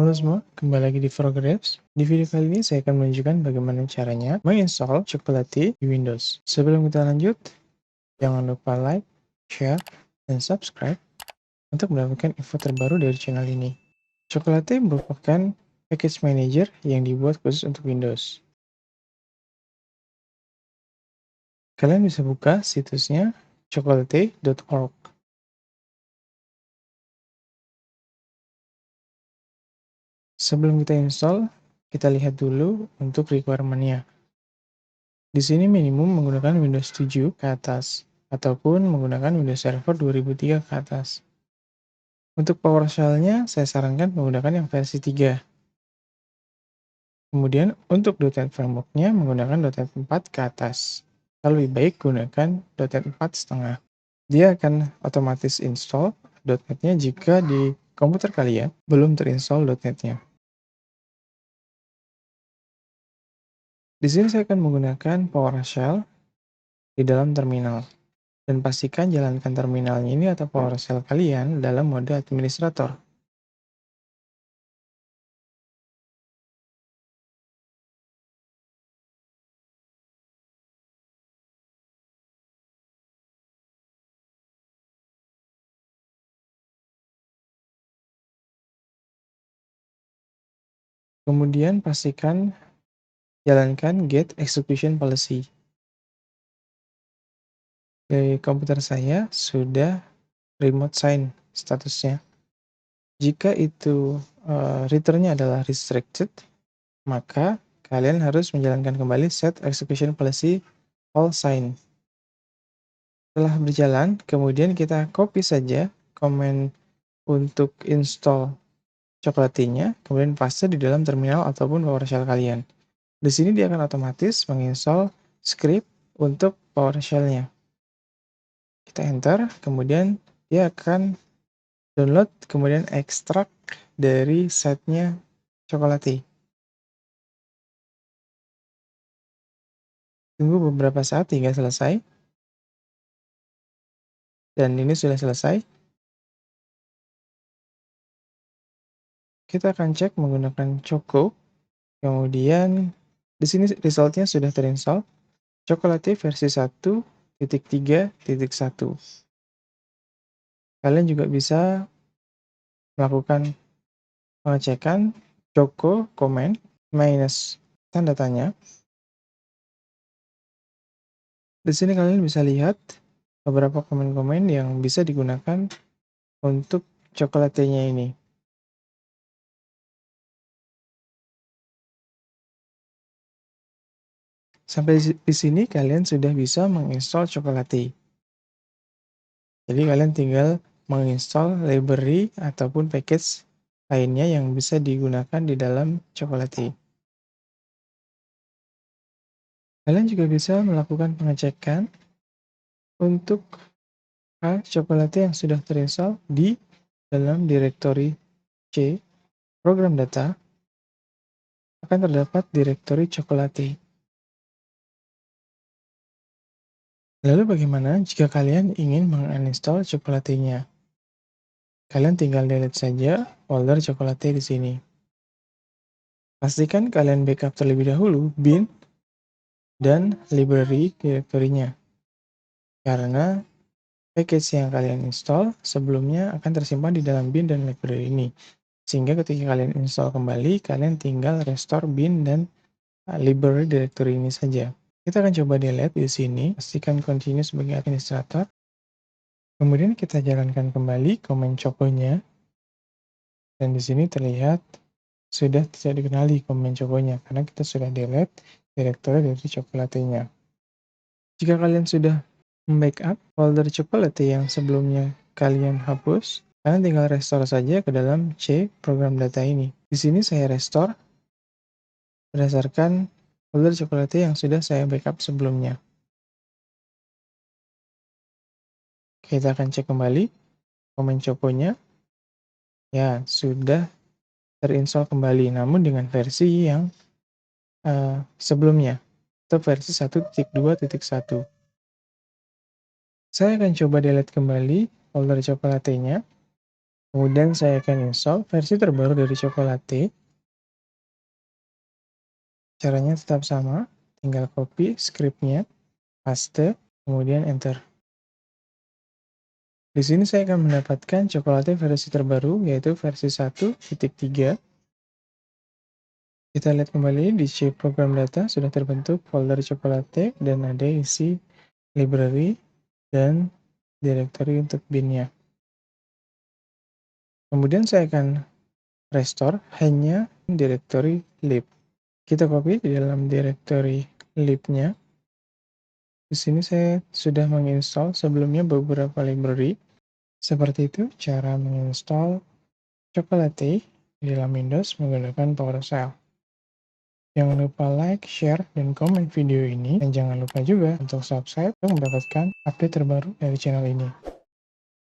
Halo semua, kembali lagi di Progress. Di video kali ini saya akan menunjukkan bagaimana caranya menginstall Chocolatey di Windows. Sebelum kita lanjut, jangan lupa like, share, dan subscribe untuk mendapatkan info terbaru dari channel ini. Chocolatey merupakan package manager yang dibuat khusus untuk Windows. Kalian bisa buka situsnya chocolatey.org. Sebelum kita install, kita lihat dulu untuk requirement-nya. Di sini minimum menggunakan Windows 7 ke atas, ataupun menggunakan Windows Server 2003 ke atas. Untuk PowerShell-nya, saya sarankan menggunakan yang versi 3. Kemudian untuk .NET Framework-nya menggunakan .NET 4 ke atas. Kalau lebih baik gunakan .NET 4,5. Dia akan otomatis install .NET-nya jika di komputer kalian belum terinstall .NET-nya. Di sini saya akan menggunakan PowerShell di dalam terminal. Dan pastikan jalankan terminalnya ini atau PowerShell kalian dalam mode administrator. Kemudian pastikan jalankan Get Execution Policy. Di komputer saya sudah remote sign statusnya. Jika itu returnnya adalah restricted, maka kalian harus menjalankan kembali Set Execution Policy All Sign. Setelah berjalan, kemudian kita copy saja komen untuk install Chocolatey-nya, kemudian paste di dalam terminal ataupun PowerShell kalian. Di sini dia akan otomatis menginstal script untuk PowerShell-nya. Kita enter, kemudian dia akan download, kemudian ekstrak dari setnya Chocolatey. Tunggu beberapa saat hingga selesai. Dan ini sudah selesai. Kita akan cek menggunakan Choco. Kemudian di sini resultnya sudah terinstall. Chocolatey versi 1.3.1. Kalian juga bisa melakukan pengecekan Choco comment minus tanda tanya. Di sini kalian bisa lihat beberapa komen-komen yang bisa digunakan untuk Chocolatey-nya ini. Sampai di sini kalian sudah bisa menginstal Chocolatey. Jadi kalian tinggal menginstal library ataupun package lainnya yang bisa digunakan di dalam Chocolatey. Kalian juga bisa melakukan pengecekan untuk file Chocolatey yang sudah terinstall di dalam direktori C, program data, akan terdapat direktori Chocolatey. Lalu bagaimana jika kalian ingin menginstall Chocolatey-nya? Kalian tinggal delete saja folder Chocolatey di sini. Pastikan kalian backup terlebih dahulu bin dan library direktorinya. Karena package yang kalian install sebelumnya akan tersimpan di dalam bin dan library ini. Sehingga ketika kalian install kembali, kalian tinggal restore bin dan library directory ini saja. Kita akan coba delete di sini, pastikan continue sebagai administrator. Kemudian kita jalankan kembali command choco-nya. Dan di sini terlihat sudah tidak dikenali command choco-nya karena kita sudah delete directory dari Chocolatey-nya. Jika kalian sudah membackup folder Chocolatey yang sebelumnya kalian hapus, kalian tinggal restore saja ke dalam C program data ini. Di sini saya restore berdasarkan folder Chocolatey yang sudah saya backup sebelumnya. Kita akan cek kembali command choco-nya. Ya, sudah terinstall kembali, namun dengan versi yang sebelumnya, atau versi 1.2.1. Saya akan coba delete kembali folder Chocolatey-nya. Kemudian saya akan install versi terbaru dari Chocolate. Caranya tetap sama, tinggal copy scriptnya, paste, kemudian enter. Di sini saya akan mendapatkan Chocolate versi terbaru, yaitu versi 1.3. Kita lihat kembali di shape program data sudah terbentuk folder Chocolate dan ada isi library dan directory untuk bin-nya. Kemudian saya akan restore hanya directory lib. Kita copy di dalam directory lib-nya. Di sini saya sudah menginstall sebelumnya beberapa library. Seperti itu cara menginstall Chocolate di dalam Windows menggunakan PowerShell. Jangan lupa like, share, dan komen video ini. Dan jangan lupa juga untuk subscribe untuk mendapatkan update terbaru dari channel ini.